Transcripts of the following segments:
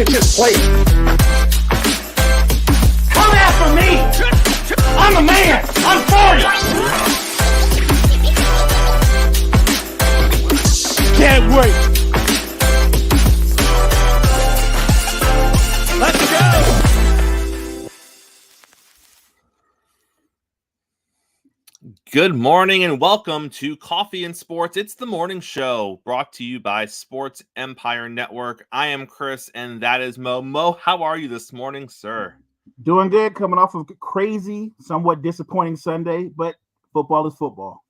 finish his plate. Come after me! I'm the man! I'm for you! Can't wait! Let's go! Good morning and welcome to Coffee and Sports. It's the morning show brought to you by Sports Empire Network. I am Chris and that is Mo. Mo, how are you this morning, sir? Doing good, coming off of a crazy, somewhat disappointing Sunday, but football is football.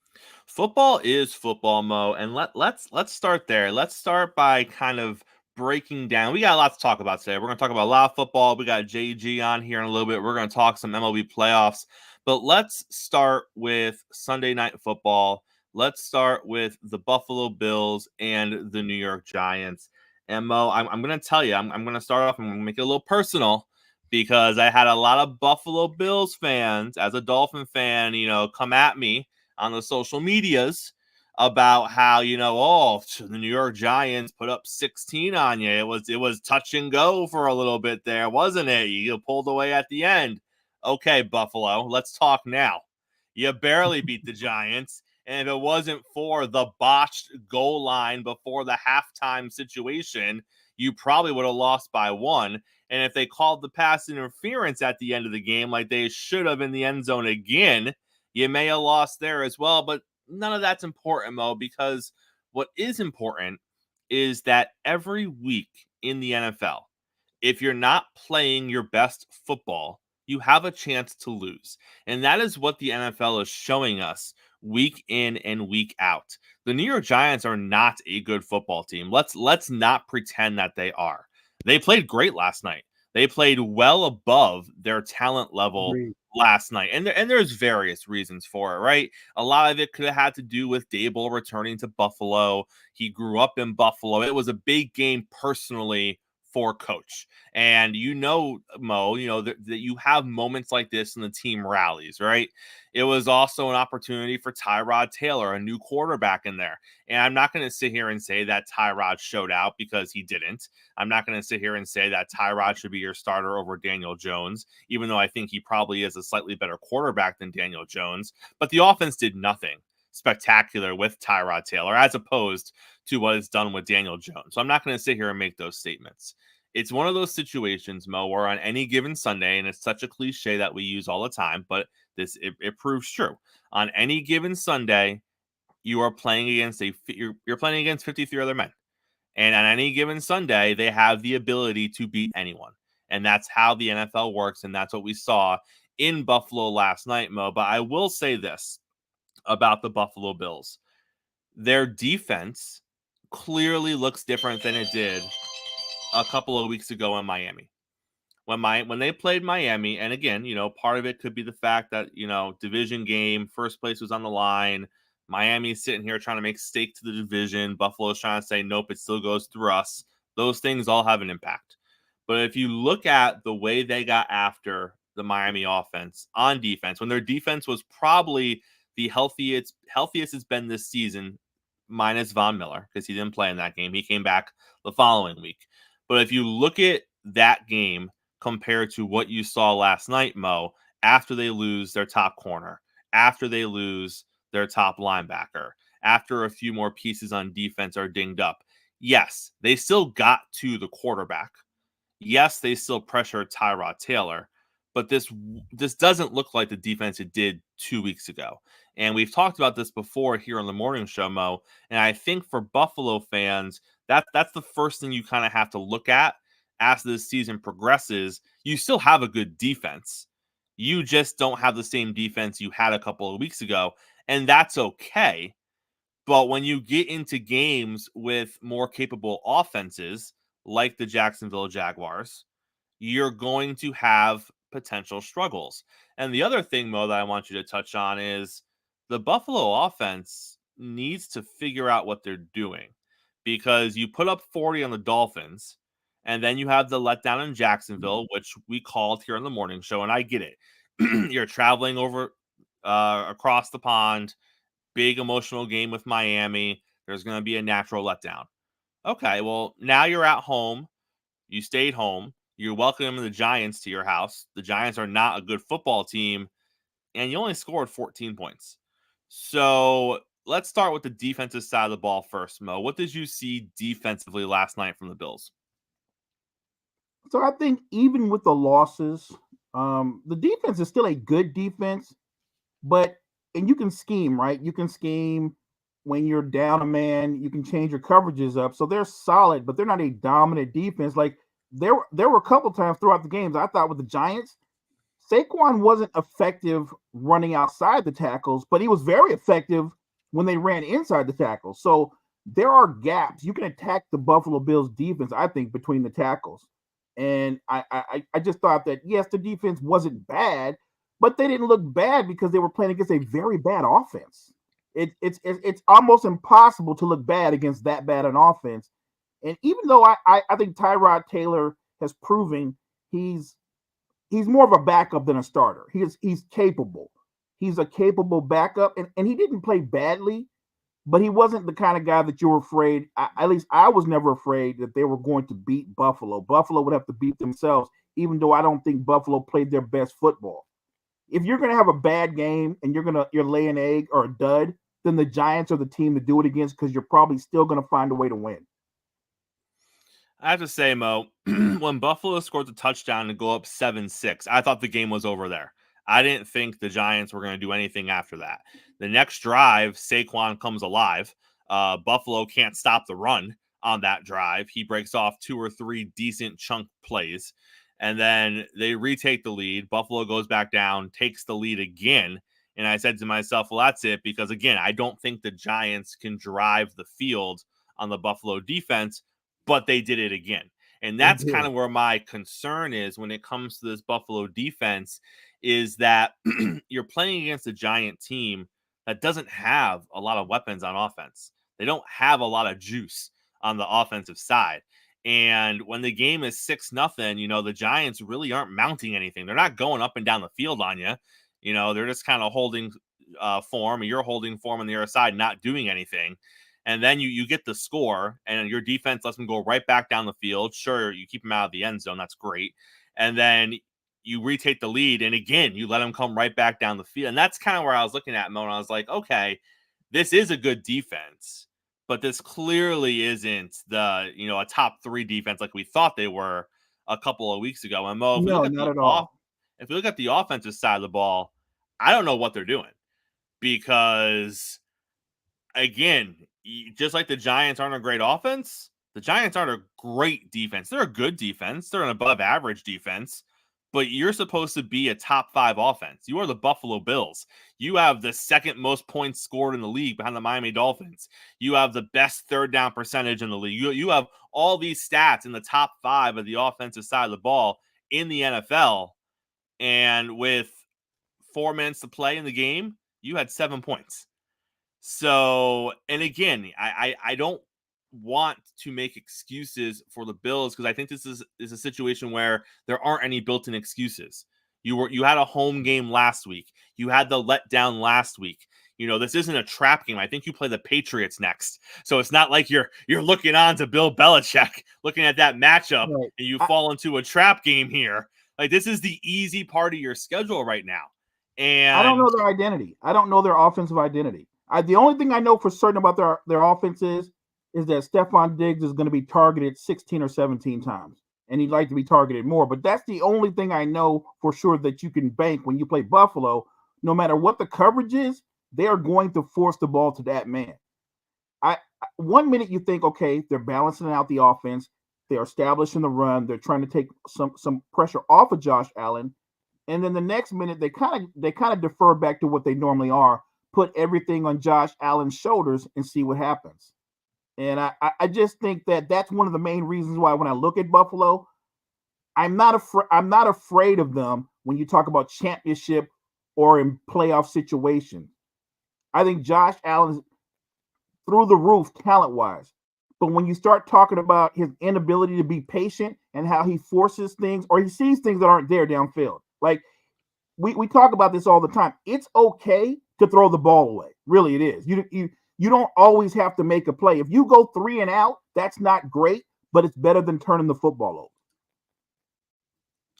Football is football, Mo, and let's start there. Let's start by kind of breaking down. We got a lot to talk about today. We're going to talk about a lot of football. We got JG on here in a little bit. We're going to talk some MLB playoffs. But let's start with Sunday Night Football. Let's start with the Buffalo Bills and the New York Giants. And Mo, I'm going to tell you, I'm going to start off and I'm going to make it a little personal because I had a lot of Buffalo Bills fans, as a Dolphin fan, come at me on the social medias about how, the New York Giants put up 16 on you. It was touch and go for a little bit there, wasn't it? You pulled away at the end. Okay, Buffalo, let's talk now. You barely beat the Giants, and if it wasn't for the botched goal line before the halftime situation, you probably would have lost by one. And if they called the pass interference at the end of the game like they should have in the end zone again, you may have lost there as well. But none of that's important, Mo, because what is important is that every week in the NFL, if you're not playing your best football, you have a chance to lose. And that is what the NFL is showing us week in and week out. The New York Giants are not a good football team. Let's not pretend that they are. They played great last night. They played well above their talent level last night. And there's various reasons for it, right? A lot of it could have had to do with Dable returning to Buffalo. He grew up in Buffalo. It was a big game personally for coach. And Mo, that you have moments like this and the team rallies, right? It was also an opportunity for Tyrod Taylor, a new quarterback in there. And I'm not going to sit here and say that Tyrod showed out because he didn't. I'm not going to sit here and say that Tyrod should be your starter over Daniel Jones, even though I think he probably is a slightly better quarterback than Daniel Jones. But the offense did nothing spectacular with Tyrod Taylor as opposed to what is done with Daniel Jones. So I'm not going to sit here and make those statements. It's one of those situations, Mo, where on any given Sunday, and it's such a cliche that we use all the time, but it proves true. On any given Sunday, you are playing against you're playing against 53 other men. And on any given Sunday, they have the ability to beat anyone. And that's how the NFL works, and that's what we saw in Buffalo last night, Mo. But I will say this about the Buffalo Bills. Their defense clearly looks different than it did a couple of weeks ago in Miami. When they played Miami, and again, part of it could be the fact that, division game, first place was on the line. Miami's sitting here trying to make stake to the division. Buffalo's trying to say, nope, it still goes through us. Those things all have an impact. But if you look at the way they got after the Miami offense on defense, when their defense was probably the healthiest it's been this season, minus Von Miller, because he didn't play in that game. He came back the following week. But if you look at that game compared to what you saw last night, Mo, after they lose their top corner, after they lose their top linebacker, after a few more pieces on defense are dinged up, yes, they still got to the quarterback. Yes, they still pressured Tyrod Taylor, but this doesn't look like the defense it did 2 weeks ago. And we've talked about this before here on the morning show, Mo, and I think for Buffalo fans, that's the first thing you kind of have to look at as this season progresses. You still have a good defense. You just don't have the same defense you had a couple of weeks ago, and that's okay. But when you get into games with more capable offenses, like the Jacksonville Jaguars, you're going to have potential struggles. And the other thing, Mo, that I want you to touch on is the Buffalo offense needs to figure out what they're doing. Because you put up 40 on the Dolphins, and then you have the letdown in Jacksonville, which we called here on the morning show, and I get it. You're traveling over across the pond, big emotional game with Miami. There's going to be a natural letdown. Okay, well, now you're at home. You stayed home. You're welcoming the Giants to your house. The Giants are not a good football team, and you only scored 14 points. So let's start with the defensive side of the ball first, Mo. What did you see defensively last night from the Bills? So I think even with the losses, the defense is still a good defense, but and you can scheme, right? You can scheme when you're down a man, you can change your coverages up. So they're solid, but they're not a dominant defense. Like there were a couple times throughout the games I thought with the Giants, Saquon wasn't effective running outside the tackles, but he was very effective when they ran inside the tackles. So there are gaps. You can attack the Buffalo Bills defense, I think, between the tackles. And I just thought that yes, the defense wasn't bad, but they didn't look bad because they were playing against a very bad offense. It's almost impossible to look bad against that bad an offense. And even though I think Tyrod Taylor has proven he's more of a backup than a starter. He's capable. He's a capable backup, and he didn't play badly, but he wasn't the kind of guy that you were afraid. At least I was never afraid that they were going to beat Buffalo. Buffalo would have to beat themselves, even though I don't think Buffalo played their best football. If you're going to have a bad game and you're laying an egg or a dud, then the Giants are the team to do it against because you're probably still going to find a way to win. I have to say, Mo, when Buffalo scored the touchdown to go up 7-6, I thought the game was over there. I didn't think the Giants were going to do anything after that. The next drive, Saquon comes alive. Buffalo can't stop the run on that drive. He breaks off 2 or 3 decent chunk plays, and then they retake the lead. Buffalo goes back down, takes the lead again, and I said to myself, well, that's it, because, again, I don't think the Giants can drive the field on the Buffalo defense, but they did it again. And that's kind of where my concern is when it comes to this Buffalo defense, is that you're playing against a Giant team that doesn't have a lot of weapons on offense. They don't have a lot of juice on the offensive side. And when the game is 6-0, the Giants really aren't mounting anything. They're not going up and down the field on you. They're just kind of holding form, or you're holding form on the other side, not doing anything. And then you get the score, and your defense lets them go right back down the field. Sure, you keep them out of the end zone. That's great. And then you retake the lead, and again, you let them come right back down the field. And that's kind of where I was looking at, Mo, and I was like, okay, this is a good defense, but this clearly isn't a top 3 defense like we thought they were a couple of weeks ago. And Mo, No, not at all. If we look at the offensive side of the ball, I don't know what they're doing, because again, just like the Giants aren't a great offense, the Giants aren't a great defense. They're a good defense. They're an above average defense, but you're supposed to be a top 5 offense. You are the Buffalo Bills. You have the second most points scored in the league behind the Miami Dolphins. You have the best third down percentage in the league. You have all these stats in the top 5 of the offensive side of the ball in the NFL. And with 4 minutes to play in the game, you had 7 points. So, and again, I don't want to make excuses for the Bills, because I think this is a situation where there aren't any built-in excuses. You had a home game last week. You had the letdown last week. This isn't a trap game. I think you play the Patriots next. So it's not like you're looking on to Bill Belichick, looking at that matchup, right, and you fall into a trap game here. Like, this is the easy part of your schedule right now. And I don't know their identity. I don't know their offensive identity. The only thing I know for certain about their offense is that Stephon Diggs is going to be targeted 16 or 17 times, and he'd like to be targeted more. But that's the only thing I know for sure that you can bank when you play Buffalo. No matter what the coverage is, they are going to force the ball to that man. 1 minute you think, okay, they're balancing out the offense, they're establishing the run, they're trying to take some pressure off of Josh Allen, and then the next minute they kind of defer back to what they normally are. Put everything on Josh Allen's shoulders and see what happens. And I just think that that's one of the main reasons why when I look at Buffalo, I'm not afraid of them when you talk about championship or in playoff situations. I think Josh Allen's through the roof talent-wise. But when you start talking about his inability to be patient and how he forces things or he sees things that aren't there downfield, like we talk about this all the time. It's okay to throw the ball away. Really, it is. You don't always have to make a play. If you go 3 and out, that's not great, but it's better than turning the football over.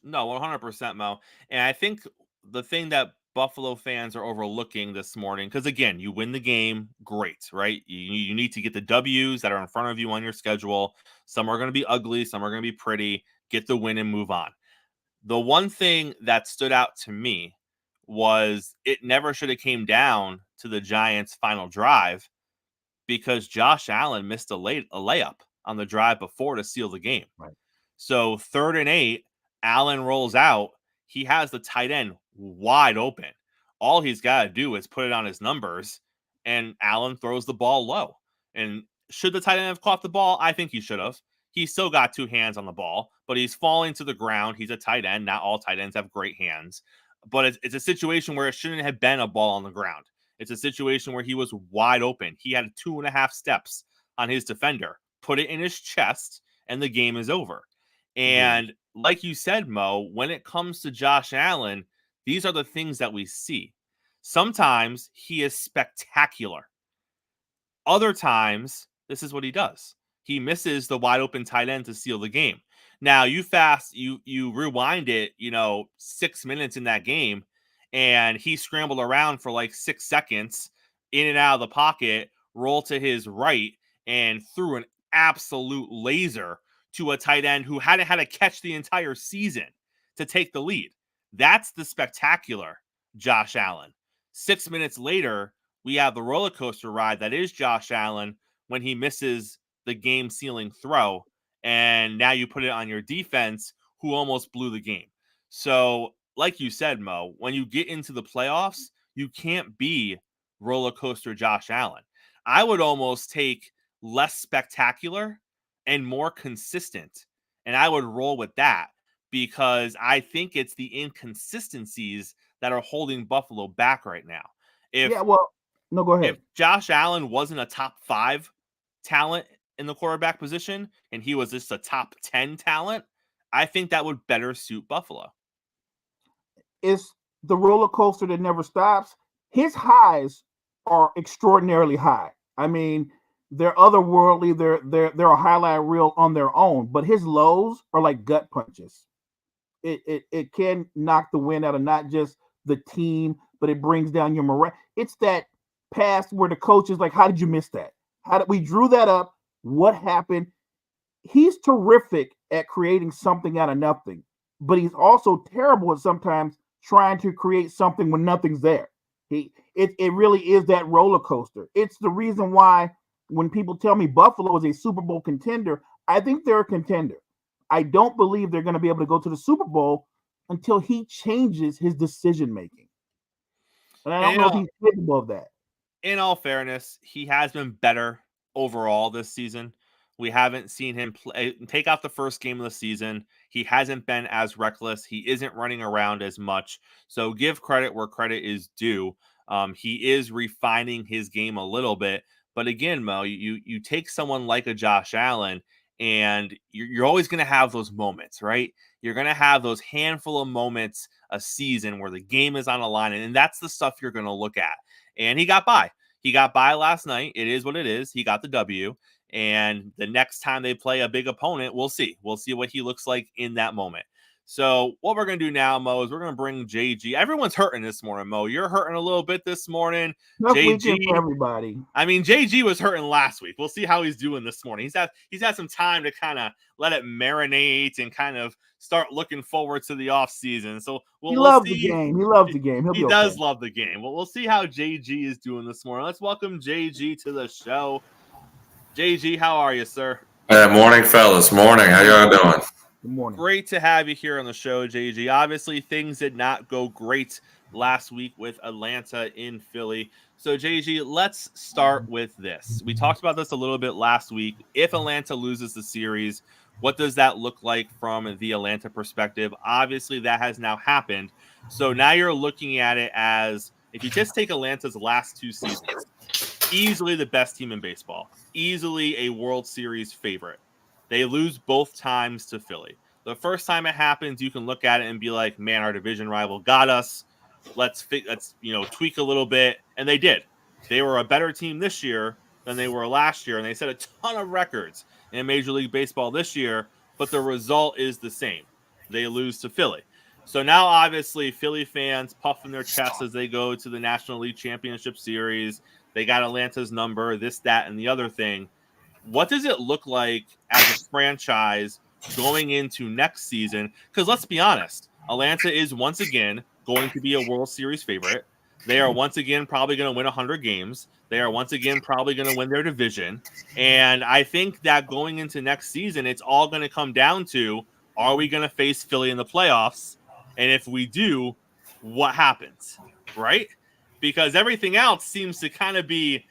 No, 100%, Mo. And I think the thing that Buffalo fans are overlooking this morning, because again, you win the game, great, right? You need to get the W's that are in front of you on your schedule. Some are going to be ugly, some are going to be pretty. Get the win and move on. The one thing that stood out to me was it never should have came down to the Giants' final drive because Josh Allen missed a layup on the drive before to seal the game. Right. So 3rd and 8, Allen rolls out. He has the tight end wide open. All he's got to do is put it on his numbers, and Allen throws the ball low. And should the tight end have caught the ball? I think he should have. He still got 2 hands on the ball, but he's falling to the ground. He's a tight end. Not all tight ends have great hands. But it's a situation where it shouldn't have been a ball on the ground. It's a situation where he was wide open. He had 2.5 steps on his defender, put it in his chest, and the game is over. And like you said, Mo, when it comes to Josh Allen, these are the things that we see. Sometimes he is spectacular. Other times, this is what he does. He misses the wide open tight end to seal the game. Now you rewind it, 6 minutes in that game, and he scrambled around for like 6 seconds in and out of the pocket, rolled to his right, and threw an absolute laser to a tight end who hadn't had a catch the entire season to take the lead. That's the spectacular Josh Allen. 6 minutes later, we have the roller coaster ride that is Josh Allen when he misses the game sealing throw. And now you put it on your defense who almost blew the game. So like you said, Mo, when you get into the playoffs, you can't be roller coaster Josh Allen. I would almost take less spectacular and more consistent. And I would roll with that because I think it's the inconsistencies that are holding Buffalo back right now. No, go ahead. If Josh Allen wasn't a top 5 talent in the quarterback position and he was just a top 10 talent, I think that would better suit Buffalo. It's the roller coaster that never stops. His highs are extraordinarily high. I mean, they're otherworldly. They're a highlight reel on their own. But his lows are like gut punches. It can knock the wind out of not just the team, but it brings down your morale. It's that pass where the coach is like, "How did you miss that? How did we drew that up? What happened?" He's terrific at creating something out of nothing, but he's also terrible at sometimes trying to create something when nothing's there. It really is that roller coaster. It's the reason why when people tell me Buffalo is a Super Bowl contender, I think they're a contender. I don't believe they're going to be able to go to the Super Bowl until he changes his decision making. And I don't know if he's capable of that. In all fairness, he has been better overall this season. We haven't seen him take out the first game of the season. He hasn't been as reckless. He isn't running around as much. So give credit where credit is due. He is refining his game a little bit. But again, Mo, you take someone like a Josh Allen, and you're always going to have those moments, right? You're going to have those handful of moments a season where the game is on the line, and that's the stuff you're going to look at. And he got by. He got by last night. It is what it is. He got the W. And the next time they play a big opponent, we'll see. We'll see what he looks like in that moment. So what we're going to do now, Mo, is we're going to bring JG. Everyone's hurting this morning, Mo. You're hurting a little bit this morning. Tough JG, weekend for everybody. I mean, JG was hurting last week. We'll see how he's doing this morning. He's had some time to kind of let it marinate and kind of start looking forward to the offseason. So he loves the game. He loves the game. He does love the game. Well, we'll see how JG is doing this morning. Let's welcome JG to the show. JG, how are you, sir? Morning, fellas. Morning. How y'all doing? Good morning. Great to have you here on the show, JG. Obviously, things did not go great last week with Atlanta in Philly. So, JG, let's start with this. We talked about this a little bit last week. If Atlanta loses the series, what does that look like from the Atlanta perspective? Obviously, that has now happened. So now you're looking at it as, if you just take Atlanta's last 2 seasons, easily the best team in baseball, easily a World Series favorite. They lose both times to Philly. The first time it happens, you can look at it and be like, man, our division rival got us. Let's tweak a little bit. And they did. They were a better team this year than they were last year. And they set a ton of records in Major League Baseball this year, but the result is the same. They lose to Philly. So now, obviously, Philly fans puffing their chests as they go to the National League Championship Series. They got Atlanta's number, this, that, and the other thing. What does it look like as a franchise going into next season? Because let's be honest, Atlanta is once again going to be a World Series favorite. They are once again probably going to win 100 games. They are once again probably going to win their division. And I think that going into next season, it's all going to come down to, are we going to face Philly in the playoffs? And if we do, what happens, right? Because everything else seems to kind of be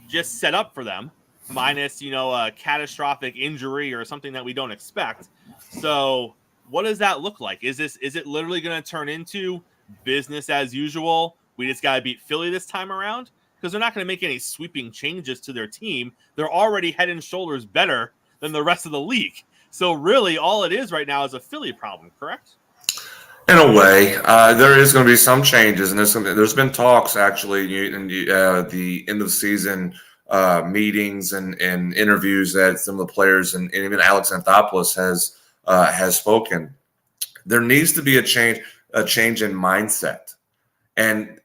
just set up for them, minus, a catastrophic injury or something that we don't expect. So what does that look like? Is it literally going to turn into business as usual? We just got to beat Philly this time around? Because they're not going to make any sweeping changes to their team. They're already head and shoulders better than the rest of the league. So really all it is right now is a Philly problem, correct? In a way, there is going to be some changes, and there's been talks actually in the end of season meetings and interviews that some of the players and even Alex Anthopoulos has spoken. There needs to be a change in mindset, and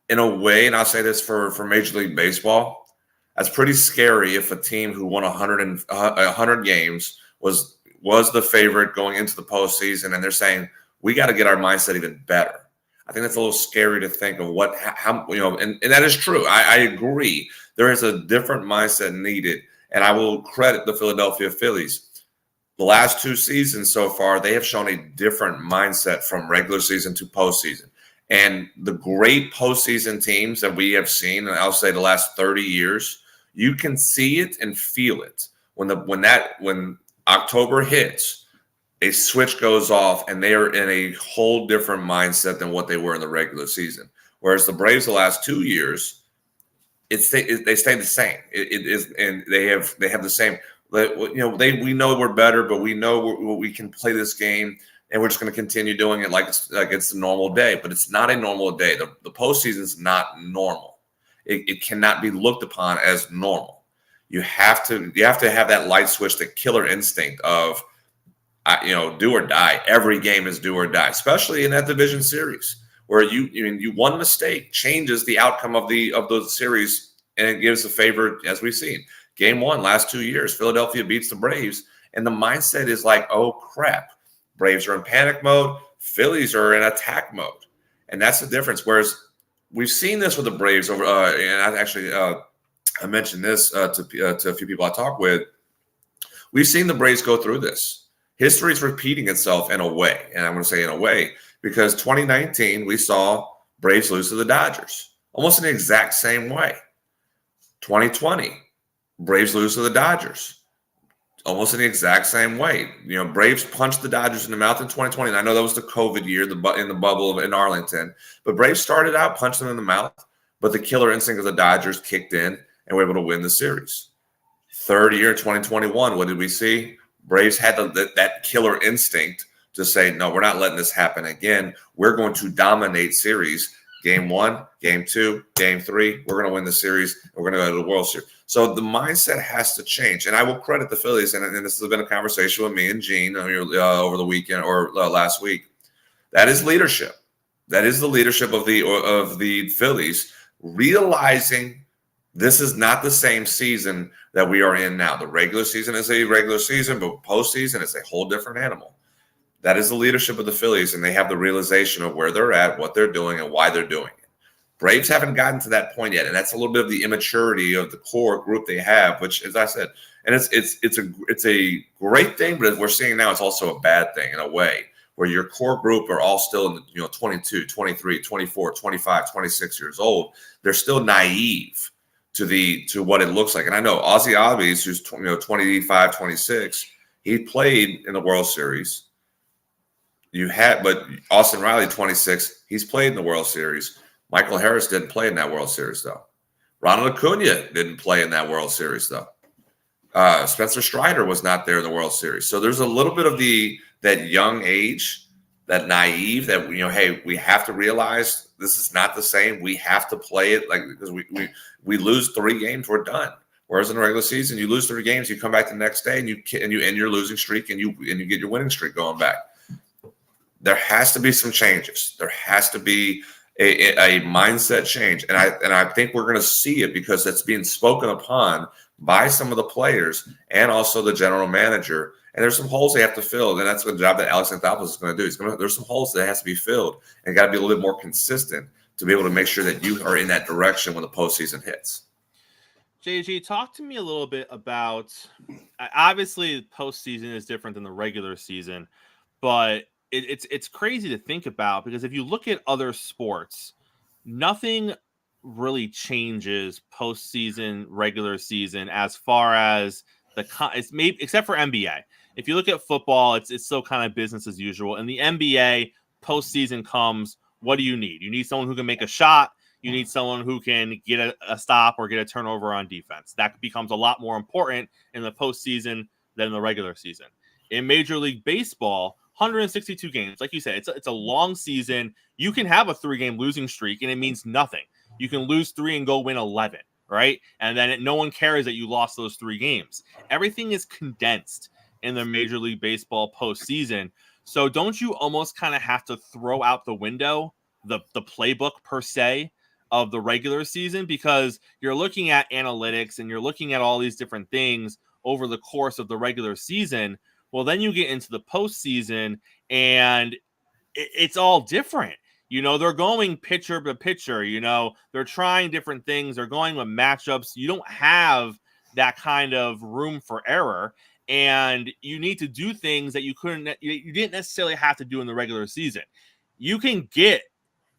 in a way, and I'll say this for Major League Baseball, that's pretty scary if a team who won 100 games was the favorite going into the postseason, and they're saying, we got to get our mindset even better. I think that's a little scary to think of and that is true. I agree. There is a different mindset needed, and I will credit the Philadelphia Phillies. The last 2 seasons so far, they have shown a different mindset from regular season to postseason. And the great postseason teams that we have seen, and I'll say the last 30 years, you can see it and feel it when October hits. A switch goes off, and they are in a whole different mindset than what they were in the regular season. Whereas the Braves, the last 2 years, they stay the same. It is, and they have the same. We know we're better, but we know we can play this game, and we're just going to continue doing it like it's a normal day. But it's not a normal day. The postseason is not normal. It cannot be looked upon as normal. You have to have that light switch, the killer instinct of, do or die. Every game is do or die, especially in that division series where one mistake changes the outcome of the series, and it gives a favor, as we've seen. Game 1, last 2 years, Philadelphia beats the Braves, and the mindset is like, oh crap, Braves are in panic mode, Phillies are in attack mode, and that's the difference. Whereas we've seen this with the Braves over, and I mentioned this to a few people I talk with. We've seen the Braves go through this. History is repeating itself in a way, and I'm going to say in a way, because 2019, we saw Braves lose to the Dodgers, almost in the exact same way. 2020, Braves lose to the Dodgers, almost in the exact same way. Braves punched the Dodgers in the mouth in 2020, and I know that was the COVID year, in the bubble in Arlington, but Braves started out punching them in the mouth, but the killer instinct of the Dodgers kicked in, and were able to win the series. Third year, 2021, what did we see? Braves had that killer instinct to say, no, we're not letting this happen again. We're going to dominate series. Game 1, Game 2, Game 3, we're going to win the series, and we're going to go to the World Series. So the mindset has to change. And I will credit the Phillies, and this has been a conversation with me and Gene over the weekend or last week. That is leadership. That is the leadership of the Phillies, realizing this is not the same season that we are in now. The regular season is a regular season, but postseason is a whole different animal. That is the leadership of the Phillies, and they have the realization of where they're at, what they're doing, and why they're doing it. Braves haven't gotten to that point yet, and that's a little bit of the immaturity of the core group they have, which, as I said, and it's a great thing, but as we're seeing now, it's also a bad thing in a way, where your core group are all still in the 22, 23, 24, 25, 26 years old. They're still naive to what it looks like. And I know Ozzie Albies, who's 25, 26, he played in the World Series. But Austin Riley, 26, he's played in the World Series. Michael Harris didn't play in that World Series, though. Ronald Acuna didn't play in that World Series, though. Spencer Strider was not there in the World Series. So there's a little bit of that young age, that naive, that hey, we have to realize this is not the same. We have to play it because we lose 3 games, we're done. Whereas in the regular season, you lose 3 games, you come back the next day and you end your losing streak and you get your winning streak going back. there has to be some changes. There has to be a mindset change. And I think we're going to see it because it's being spoken upon by some of the players and also the general manager. And there's some holes they have to fill. And that's the job that Alex Anthopoulos is going to do. There's some holes that has to be filled and got to be a little bit more consistent to be able to make sure that you are in that direction when the postseason hits. JG, talk to me a little bit about, obviously postseason is different than the regular season, but it's crazy to think about because if you look at other sports, nothing really changes postseason, regular season as far as it's maybe except for NBA. If you look at football, it's still kind of business as usual. In the NBA, postseason comes, what do you need? You need someone who can make a shot. You need someone who can get a stop or get a turnover on defense. That becomes a lot more important in the postseason than in the regular season. In Major League Baseball, 162 games. Like you said, it's a long season. You can have a 3-game losing streak, and it means nothing. You can lose 3 and go win 11, right? And then no one cares that you lost those 3 games. Everything is condensed in the Major League Baseball postseason. So don't you almost kind of have to throw out the window the playbook per se of the regular season because you're looking at analytics and you're looking at all these different things over the course of the regular season? Well, then you get into the postseason and it's all different. You know, they're going pitcher to pitcher, you know, they're trying different things. They're going with matchups. You don't have that kind of room for error. And you need to do things that you didn't necessarily have to do in the regular season. You can get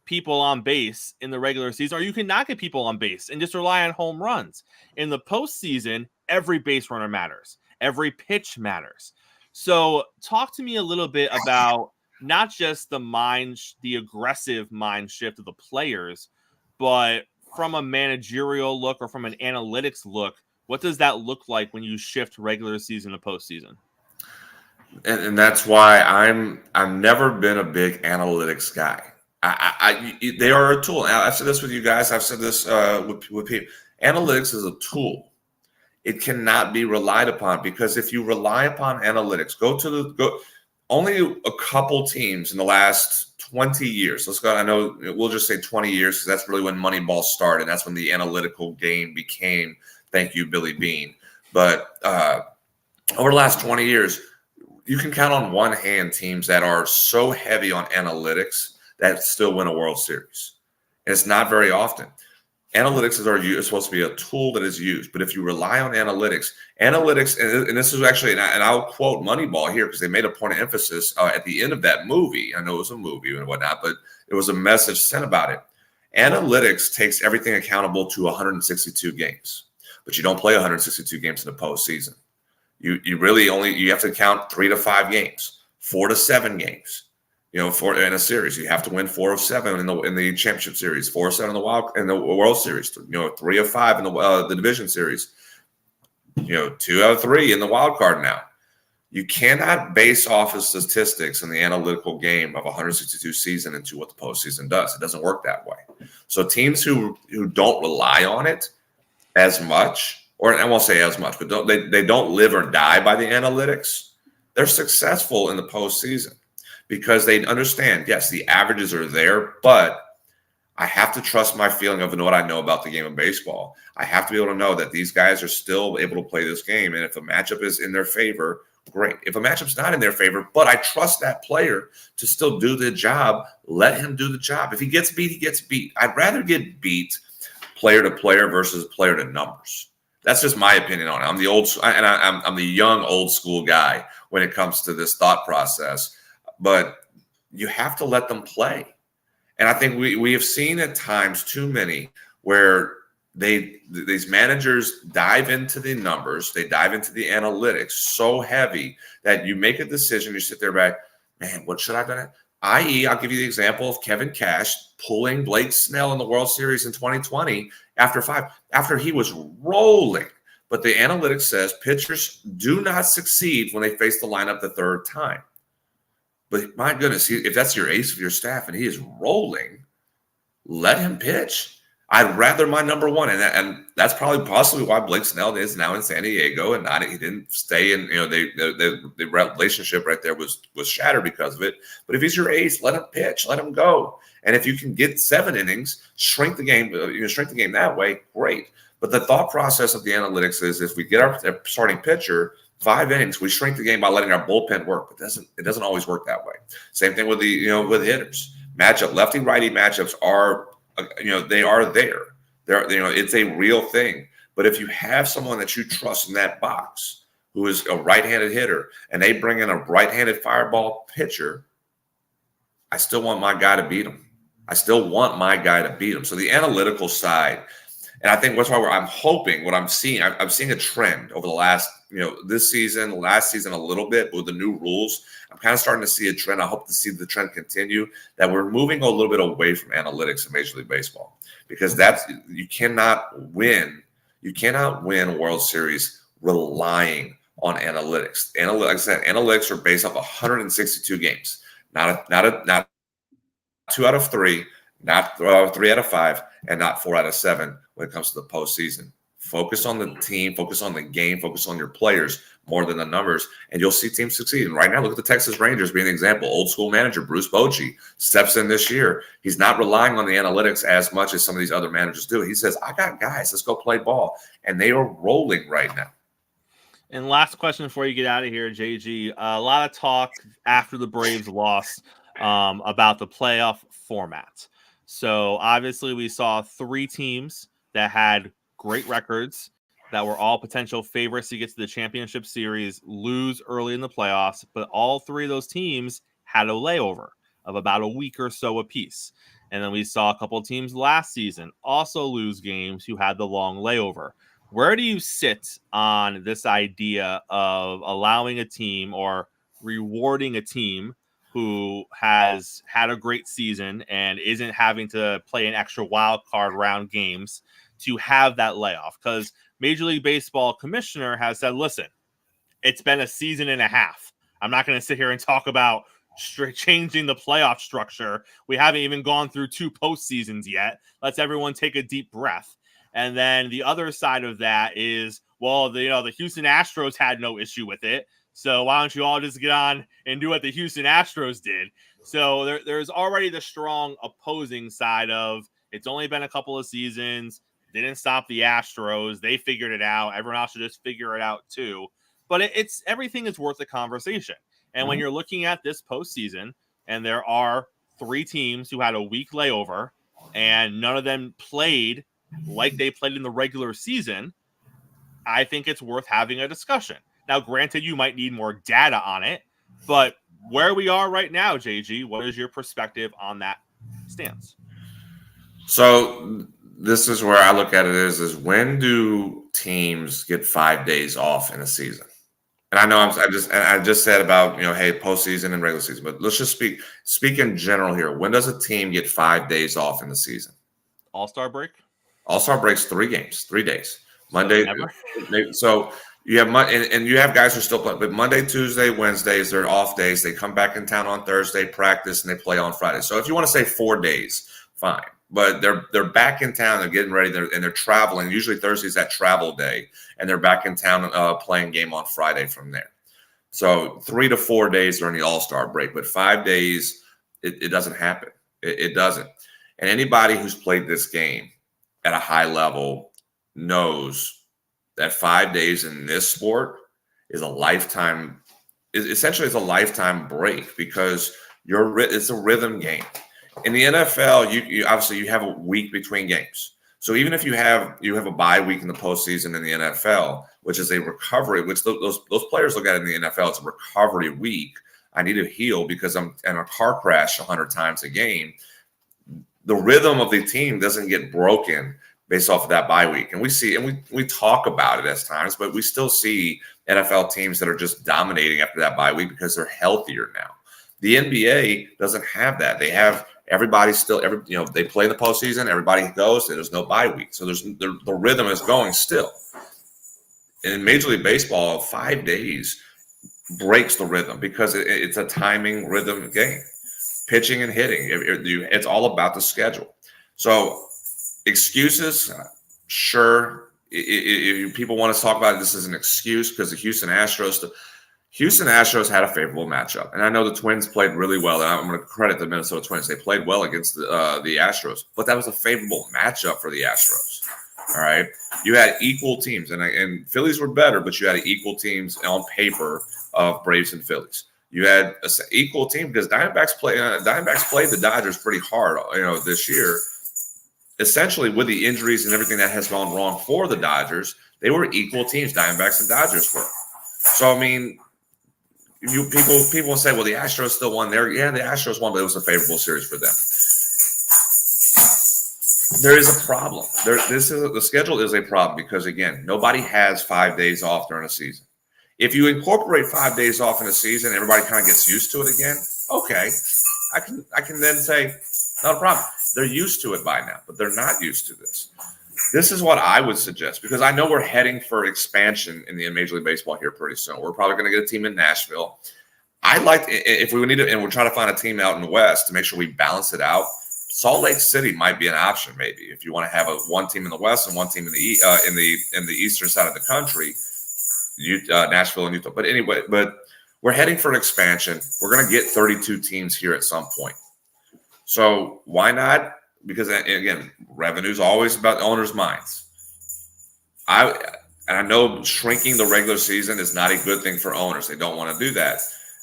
people on base in the regular season, or you can not get people on base and just rely on home runs. In the postseason, every base runner matters. Every pitch matters. So talk to me a little bit about not just the aggressive mind shift of the players, but from a managerial look or from an analytics look, what does that look like when you shift regular season to postseason? And that's why I've never been a big analytics guy. They are a tool. I've said this with you guys. I've said this with people. Analytics is a tool. It cannot be relied upon because if you rely upon analytics, only a couple teams in the last 20 years. Let's go. I know we'll just say 20 years because that's really when Moneyball started. That's when the analytical game became. Thank you, Billy Bean. But over the last 20 years, you can count on one hand teams that are so heavy on analytics that still win a World Series. And it's not very often. Analytics is supposed to be a tool that is used. But if you rely on analytics, and this is actually, and I'll quote Moneyball here because they made a point of emphasis at the end of that movie. I know it was a movie and whatnot, but it was a message sent about it. Analytics takes everything accountable to 162 games. But you don't play 162 games in the postseason. You really you have to count 3 to 5 games, 4 to 7 games. You know, in a series, you have to win 4 of 7 in the championship series, 4 of 7 in the World Series. You know, 3 of 5 in the division series. You know, 2 out of 3 in the wild card now. You cannot base off of statistics in the analytical game of 162 season into what the postseason does. It doesn't work that way. So teams who don't rely on it as much, or I won't say as much, but they don't live or die by the analytics, they're successful in the postseason because they understand, yes, the averages are there, but I have to trust my feeling of what I know about the game of baseball. I have to be able to know that these guys are still able to play this game. And if a matchup is in their favor, great. If a matchup's not in their favor, but I trust that player to still do the job, let him do the job. If he gets beat, he gets beat. I'd rather get beat player to player versus player to numbers. That's just my opinion on it. I'm the young old school guy when it comes to this thought process. But you have to let them play. And I think we have seen at times too many where these managers dive into the numbers, they dive into the analytics so heavy that you make a decision, you sit there back, man, what should I have done? I.e., I'll give you the example of Kevin Cash pulling Blake Snell in the World Series in 2020 after he was rolling. But the analytics says pitchers do not succeed when they face the lineup the third time. But my goodness, if that's your ace of your staff and he is rolling, let him pitch. I'd rather my number one, and that's probably possibly why Blake Snell is now in San Diego, and he didn't stay in. The relationship right there was shattered because of it. But if he's your ace, let him pitch, let him go. And if you can get 7 innings, shrink the game that way, great. But the thought process of the analytics is if we get our starting pitcher 5 innings, we shrink the game by letting our bullpen work. But it doesn't always work that way. Same thing with with hitters. Lefty righty matchups are. They are there. It's a real thing. But if you have someone that you trust in that box who is a right-handed hitter and they bring in a right-handed fireball pitcher, I still want my guy to beat him. So the analytical side, and I think that's why I'm hoping what I'm seeing. I'm seeing a trend over the last, this season, last season a little bit with the new rules. I'm kind of starting to see a trend. I hope to see the trend continue, that we're moving a little bit away from analytics in Major League Baseball, because you cannot win a World Series relying on analytics. Like I said, analytics are based off 162 games, not 2 out of 3, not 3 out of 5, and not 4 out of 7 when it comes to the postseason. Focus on the team, focus on the game, focus on your players more than the numbers, and you'll see teams succeed. And right now, look at the Texas Rangers being an example. Old school manager Bruce Bochy steps in this year. He's not relying on the analytics as much as some of these other managers do. He says, I got guys, let's go play ball. And they are rolling right now. And last question before you get out of here, JG. A lot of talk after the Braves lost about the playoff format. So obviously we saw 3 teams that had great records that were all potential favorites to get to the championship series lose early in the playoffs, but all 3 of those teams had a layover of about a week or so apiece. And then we saw a couple of teams last season also lose games who had the long layover. Where do you sit on this idea of allowing a team or rewarding a team who has had a great season and isn't having to play an extra wild card round games to have that layoff? Because Major League Baseball commissioner has said, listen, it's been a season and a half. I'm not going to sit here and talk about changing the playoff structure. We haven't even gone through 2 postseasons yet. Let's everyone take a deep breath. And then the other side of that is, well, the Houston Astros had no issue with it. So why don't you all just get on and do what the Houston Astros did? So there's already the strong opposing side of it's only been a couple of seasons. Didn't stop the Astros. They figured it out. Everyone else should just figure it out too. But it's everything is worth a conversation. And when you're looking at this postseason, and there are 3 teams who had a week layover, and none of them played like they played in the regular season, I think it's worth having a discussion. Now, granted, you might need more data on it, but where we are right now, JG, what is your perspective on that stance? So this is where I look at it is when do teams get 5 days off in a season? And I know I just said about, hey, postseason and regular season, but let's just speak in general here. When does a team get 5 days off in the season? All-Star break? All-Star breaks 3 games, 3 days. Monday. So you have and you have guys who are still playing, but Monday, Tuesday, Wednesdays, they're off days. They come back in town on Thursday, practice, and they play on Friday. So if you want to say 4 days, fine. But they're back in town. They're getting ready. They're traveling. Usually Thursday's that travel day, and they're back in town playing game on Friday from there. So 3 to 4 days during the All-Star break, but 5 days, it doesn't happen. It doesn't. And anybody who's played this game at a high level knows that 5 days in this sport is a lifetime. Essentially, it's a lifetime break because it's a rhythm game. In the NFL, you obviously you have a week between games. So even if you have a bye week in the postseason in the NFL, which is a recovery, which those players look at it in the NFL, it's a recovery week. I need to heal because I'm in a car crash 100 times a game. The rhythm of the team doesn't get broken based off of that bye week. And we talk about it at times, but we still see NFL teams that are just dominating after that bye week because they're healthier now. The NBA doesn't have that. They have everybody still, they play in the postseason, everybody goes, there's no bye week. So the rhythm is going still. In Major League Baseball, 5 days breaks the rhythm because it's a timing rhythm game. Pitching and hitting, it's all about the schedule. So Excuses, sure. If people want to talk about this as an excuse because the Houston Astros had a favorable matchup. And I know the Twins played really well. And I'm going to credit the Minnesota Twins. They played well against the Astros. But that was a favorable matchup for the Astros. All right. You had equal teams. And Phillies were better, but you had equal teams on paper of Braves and Phillies. You had an equal team because Diamondbacks played the Dodgers pretty hard, this year. Essentially, with the injuries and everything that has gone wrong for the Dodgers, they were equal teams. Diamondbacks and Dodgers were. So, I mean, people will say, well, the Astros still won there. Yeah, the Astros won, but it was a favorable series for them. There is a problem. The schedule is a problem because, again, nobody has 5 days off during a season. If you incorporate 5 days off in a season, everybody kind of gets used to it again. Okay, I can then say, not a problem. They're used to it by now, but they're not used to this. This is what I would suggest because I know we're heading for expansion in the Major League Baseball here pretty soon. We're probably going to get a team in Nashville. I'd like if we need to, and we're trying to find a team out in the West to make sure we balance it out. Salt Lake City might be an option, maybe if you want to have one team in the West and one team in the eastern side of the country, Nashville and Utah. But anyway, we're heading for an expansion. We're going to get 32 teams here at some point. So why not? Because, again, revenue is always about the owner's minds. I know shrinking the regular season is not a good thing for owners. They don't want to do that.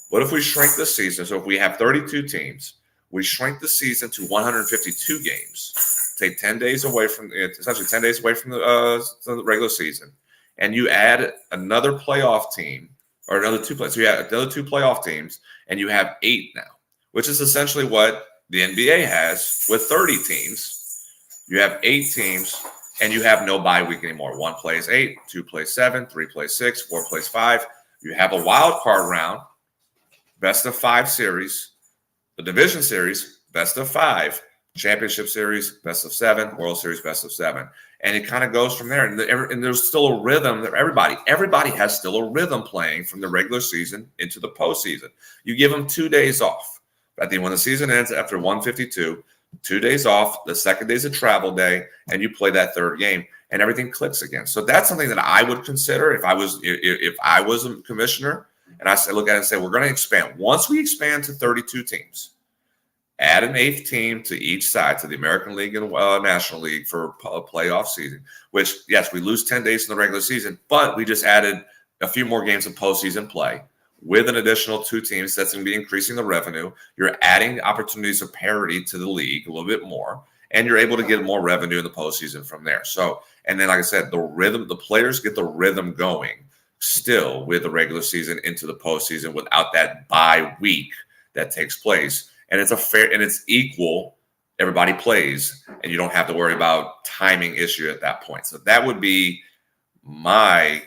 What if we shrink the season? So if we have 32 teams, we shrink the season to 152 games, take 10 days away from essentially 10 days away from the regular season, and you add another playoff team or another two playoffs. So you have another two playoff teams, and you have 8 now, which is essentially what the NBA has with 30 teams. You have 8 teams, and you have no bye week anymore. 1 plays 8, 2 plays 7, 3 plays 6, 4 plays 5. You have a wild card round, best of 5 series, the division series, best of 5, championship series, best of 7, World Series, best of 7. And it kind of goes from there. And there's still a rhythm that everybody has still a rhythm playing from the regular season into the postseason. You give them 2 days off. When the season ends after 152, 2 days off, the second day is a travel day, and you play that third game, and everything clicks again. So that's something that I would consider if I was a commissioner, and I look at it and say, we're going to expand. Once we expand to 32 teams, add an 8th team to each side, to the American League and National League for a playoff season, which, yes, we lose 10 days in the regular season, but we just added a few more games of postseason play. With an additional 2 teams, that's going to be increasing the revenue. You're adding opportunities of parity to the league a little bit more, and you're able to get more revenue in the postseason from there. So, and then, like I said, the players get the rhythm going still with the regular season into the postseason without that bye week that takes place. And it's it's equal. Everybody plays, and you don't have to worry about timing issue at that point. So that would be my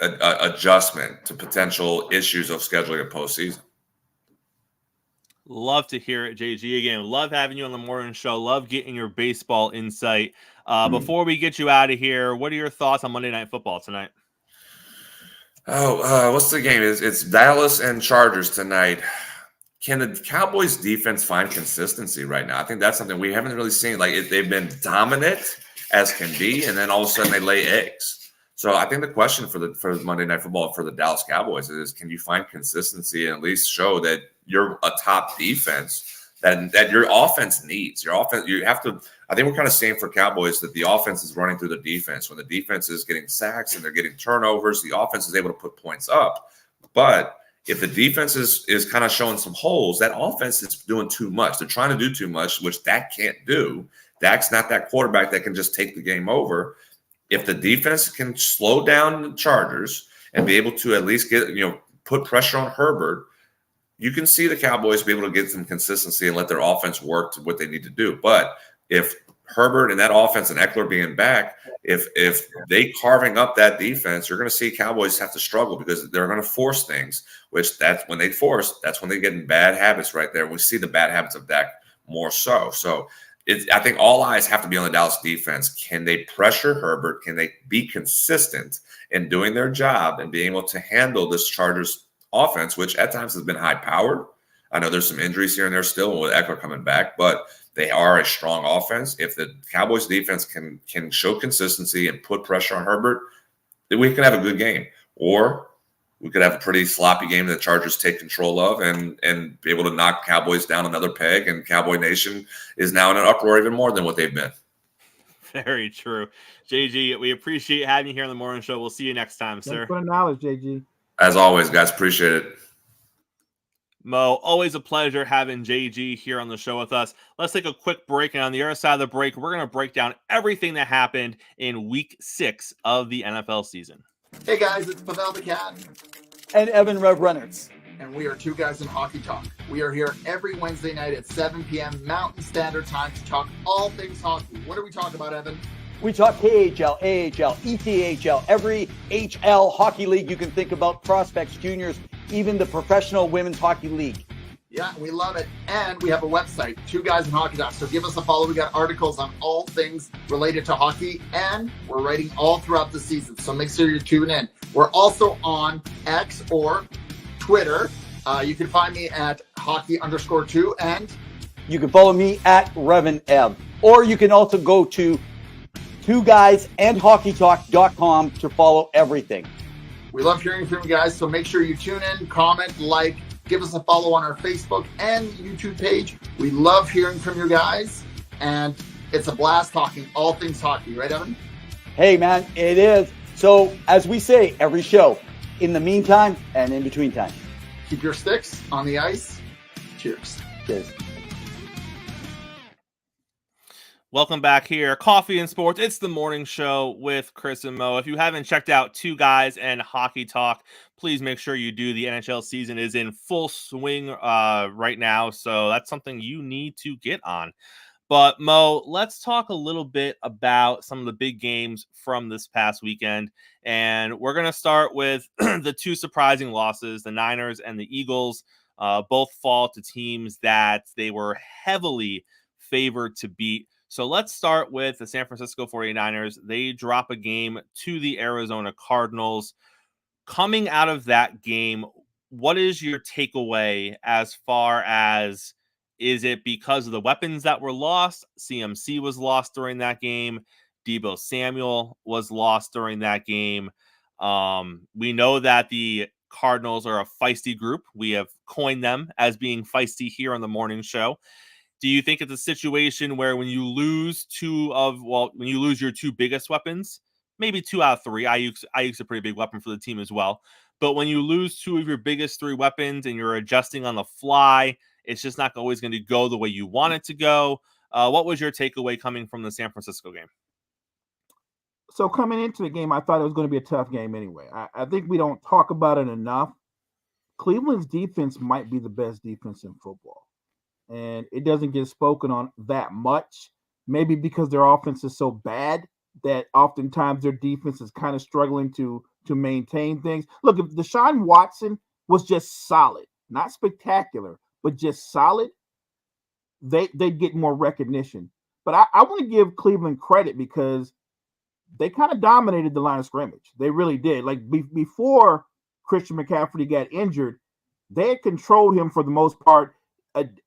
adjustment to potential issues of scheduling a postseason. Love to hear it, JG. Again, love having you on the morning show. Love getting your baseball insight. Before we get you out of here, what are your thoughts on Monday Night Football tonight? What's the game? It's Dallas and Chargers tonight. Can the Cowboys defense find consistency right now? I think that's something we haven't really seen. They've been dominant as can be, and then all of a sudden they lay eggs. So I think the question for Monday Night Football for the Dallas Cowboys is, can you find consistency and at least show that you're a top defense that your offense needs? Your offense, you have to. I think we're kind of seeing for Cowboys that the offense is running through the defense. When the defense is getting sacks and they're getting turnovers, the offense is able to put points up. But if the defense is kind of showing some holes, that offense is doing too much. They're trying to do too much, which Dak can't do. Dak's not that quarterback that can just take the game over. If the defense can slow down the Chargers and be able to at least put pressure on Herbert, you can see the Cowboys be able to get some consistency and let their offense work to what they need to do. But if Herbert and that offense and Eckler being back, if they carving up that defense, you're going to see Cowboys have to struggle because they're going to force things, that's when they get in bad habits right there. We see the bad habits of Dak more so. So I think all eyes have to be on the Dallas defense. Can they pressure Herbert? Can they be consistent in doing their job and being able to handle this Chargers offense, which at times has been high-powered? I know there's some injuries here and there still with Eckler coming back, but They are a strong offense. If the Cowboys defense can show consistency and put pressure on Herbert, then we can have a good game. Or we could have a pretty sloppy game that the Chargers take control of and be able to knock Cowboys down another peg, and Cowboy Nation is now in an uproar even more than what they've been. Very true. JG, we appreciate having you here on the morning show. We'll see you next time, sir. Thanks for the knowledge, JG. As always, guys, appreciate it. Mo, always a pleasure having JG here on the show with us. Let's take a quick break, and on the other side of the break, we're going to break down everything that happened in Week 6 of the NFL season. Hey guys, it's Pavel the Cat. And Evan Rev Reynolds. And we are Two Guys in Hockey Talk. We are here every Wednesday night at 7 p.m. Mountain Standard Time to talk all things hockey. What do we talk about, Evan? We talk KHL, AHL, ECHL, every HL hockey league you can think about, prospects, juniors, even the Professional Women's Hockey League. Yeah, we love it. And we have a website, Two Guys in Hockey Talk. So give us a follow. We got articles on all things related to hockey, and we're writing all throughout the season. So make sure you tune in. We're also on X or Twitter. You can find me at hockey_2, and you can follow me at Revan Ev. Or you can also go to twoguysandhockeytalk.com to follow everything. We love hearing from you guys, so make sure you tune in, comment, like, give us a follow on our Facebook and YouTube page. We love hearing from you guys, and it's a blast talking all things hockey. Right, Evan? Hey, man, it is. So, as we say every show, in the meantime and in between time, keep your sticks on the ice. Cheers. Cheers. Welcome back here. Coffee and Sports. It's the morning show with Chris and Mo. If you haven't checked out Two Guys and Hockey Talk, please make sure you do. The NHL season is in full swing right now, so that's something you need to get on. But Mo, let's talk a little bit about some of the big games from this past weekend. And we're going to start with the two surprising losses. The Niners and the Eagles both fall to teams that they were heavily favored to beat. So let's start with the San Francisco 49ers. They drop a game to the Arizona Cardinals. Coming out of that game, what is your takeaway as far as, is it because of the weapons that were lost? CMC was lost during that game. Deebo Samuel was lost during that game. We know that the Cardinals are a feisty group. We have coined them as being feisty here on the morning show. Do you think it's a situation where when you lose when you lose your two biggest weapons, maybe 2 out of 3, Ayuk's a pretty big weapon for the team as well, but when you lose 2 of your biggest 3 weapons and you're adjusting on the fly, it's just not always going to go the way you want it to go. What was your takeaway coming from the San Francisco game? So coming into the game, I thought it was going to be a tough game anyway. I think we don't talk about it enough. Cleveland's defense might be the best defense in football. And it doesn't get spoken on that much, maybe because their offense is so bad that oftentimes their defense is kind of struggling to maintain things. Look, if Deshaun Watson was just solid, not spectacular, but just solid, they'd get more recognition. But I want to give Cleveland credit because they kind of dominated the line of scrimmage. They really did. Like before Christian McCaffrey got injured, they had controlled him for the most part.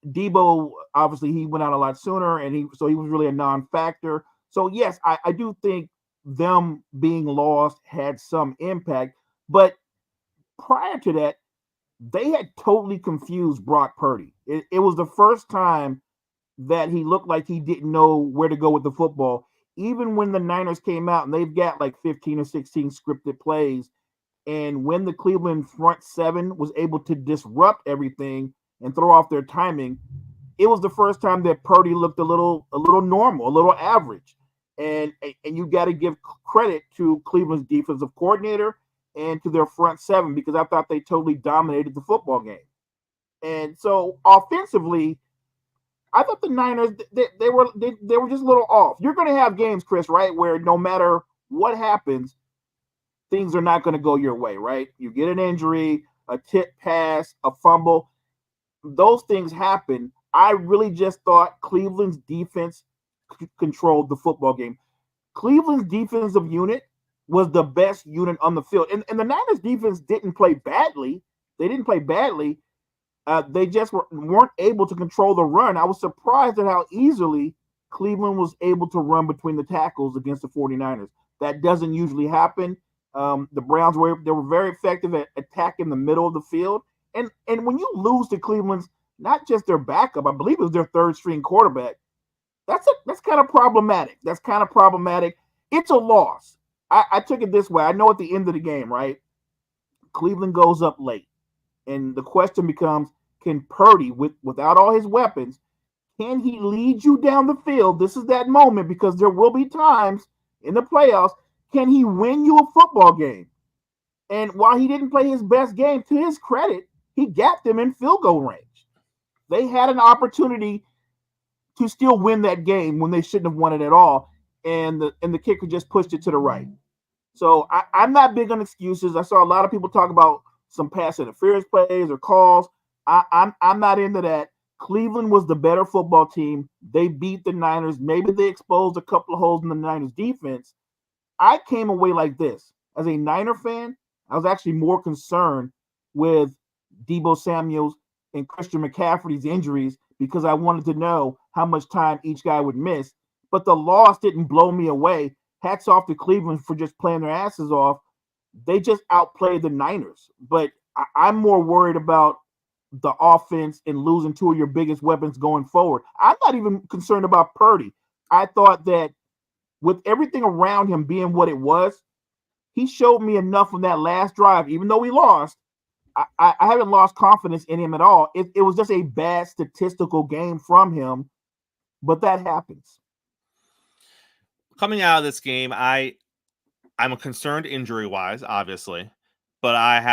Deebo, obviously, he went out a lot sooner, and he was really a non-factor. So, yes, I do think them being lost had some impact. But prior to that, they had totally confused Brock Purdy. It was the first time that he looked like he didn't know where to go with the football. Even when the Niners came out, and they've got like 15 or 16 scripted plays, and when the Cleveland front seven was able to disrupt everything and throw off their timing, it was the first time that Purdy looked a little normal, a little average. And you got to give credit to Cleveland's defensive coordinator and to their front seven, because I thought they totally dominated the football game. And so offensively, I thought the Niners, they were just a little off. You're going to have games, Chris, right, where no matter what happens, things are not going to go your way, right? You get an injury, a tip pass, a fumble. Those things happen. I really just thought Cleveland's defense controlled the football game. Cleveland's defensive unit was the best unit on the field. And the Niners defense didn't play badly. They didn't play badly. They just weren't able to control the run. I was surprised at how easily Cleveland was able to run between the tackles against the 49ers. That doesn't usually happen. The Browns were very effective at attacking the middle of the field. And when you lose to Cleveland's, not just their backup, I believe it was their third string quarterback, that's kind of problematic. That's kind of problematic. It's a loss. I took it this way. I know at the end of the game, right? Cleveland goes up late. And the question becomes, can Purdy, without all his weapons, can he lead you down the field? This is that moment, because there will be times in the playoffs. Can he win you a football game? And while he didn't play his best game, to his credit, he got them in field goal range. They had an opportunity to still win that game when they shouldn't have won it at all. And the kicker just pushed it to the right. So I'm not big on excuses. I saw a lot of people talk about some pass interference plays or calls. I'm not into that. Cleveland was the better football team. They beat the Niners. Maybe they exposed a couple of holes in the Niners defense. I came away like this. As a Niner fan, I was actually more concerned with Deebo Samuel's and Christian McCaffrey's injuries because I wanted to know how much time each guy would miss. But the loss didn't blow me away. Hats off to Cleveland for just playing their asses off. They just outplayed the Niners. But I'm more worried about the offense and losing two of your biggest weapons going forward. I'm not even concerned about Purdy. I thought that with everything around him being what it was, he showed me enough on that last drive. Even though we lost, I haven't lost confidence in him at all. It was just a bad statistical game from him, but that happens. Coming out of this game, I'm concerned injury-wise, obviously, but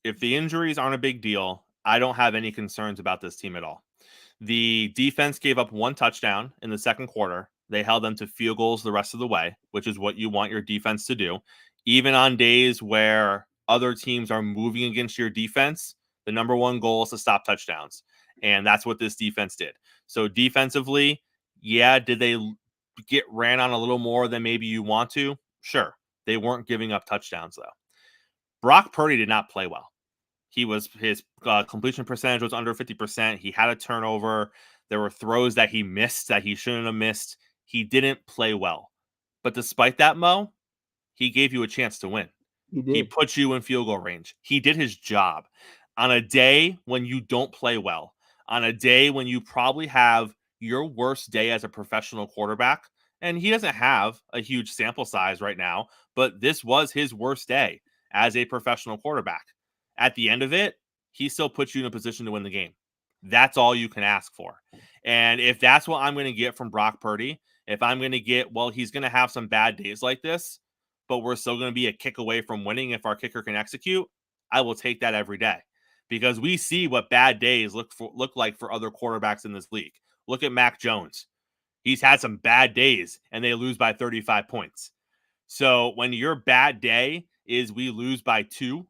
if the injuries aren't a big deal, I don't have any concerns about this team at all. The defense gave up one touchdown in the second quarter. They held them to field goals the rest of the way, which is what you want your defense to do. Even on days where other teams are moving against your defense, the number one goal is to stop touchdowns. And that's what this defense did. So defensively, yeah, did they get ran on a little more than maybe you want to? Sure. They weren't giving up touchdowns, though. Brock Purdy did not play well. His completion percentage was under 50%. He had a turnover. There were throws that he missed that he shouldn't have missed. He didn't play well. But despite that, Mo, he gave you a chance to win. He did. He put you in field goal range. He did his job. On a day when you don't play well, on a day when you probably have your worst day as a professional quarterback, and he doesn't have a huge sample size right now, but this was his worst day as a professional quarterback. At the end of it, he still puts you in a position to win the game. That's all you can ask for. And if that's what I'm going to get from Brock Purdy, if I'm going to get, well, he's going to have some bad days like this, but we're still going to be a kick away from winning if our kicker can execute, I will take that every day. Because we see what bad days look like for other quarterbacks in this league. Look at Mac Jones. He's had some bad days, and they lose by 35 points. So when your bad day is we lose by 2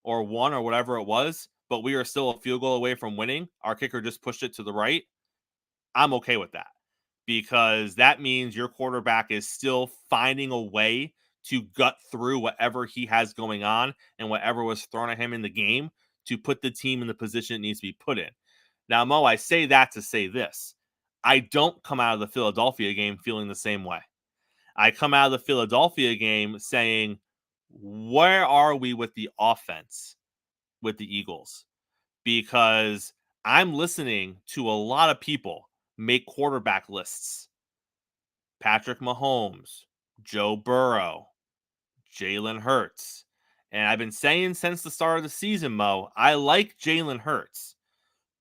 or 1 or whatever it was, but we are still a field goal away from winning, our kicker just pushed it to the right, I'm okay with that. Because that means your quarterback is still finding a way to gut through whatever he has going on and whatever was thrown at him in the game to put the team in the position it needs to be put in. Now, Mo, I say that to say this. I don't come out of the Philadelphia game feeling the same way. I come out of the Philadelphia game saying, where are we with the offense with the Eagles? Because I'm listening to a lot of people make quarterback lists. Patrick Mahomes, Joe Burrow, Jalen Hurts. And I've been saying since the start of the season, Mo, I like Jalen Hurts.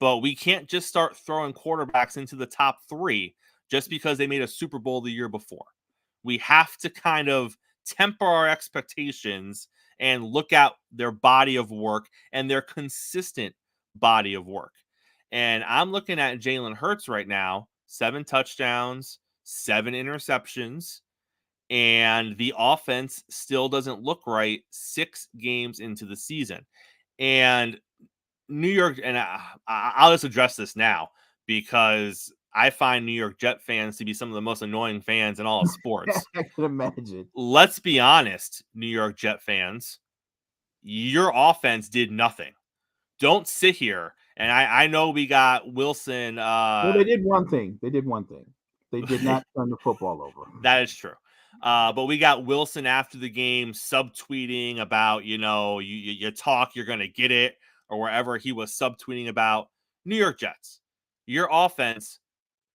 But we can't just start throwing quarterbacks into the top 3 just because they made a Super Bowl the year before. We have to kind of temper our expectations and look at their body of work and their consistent body of work. And I'm looking at Jalen Hurts right now, 7 touchdowns, 7 interceptions, and the offense still doesn't look right 6 games into the season. And New York, and I'll just address this now because I find New York Jet fans to be some of the most annoying fans in all of sports. I can imagine. Let's be honest, New York Jet fans, your offense did nothing. Don't sit here And I know we got Wilson. Well, they did one thing. They did not turn the football over. That is true. But we got Wilson after the game subtweeting about, you talk, you're going to get it, or wherever he was subtweeting about New York Jets. Your offense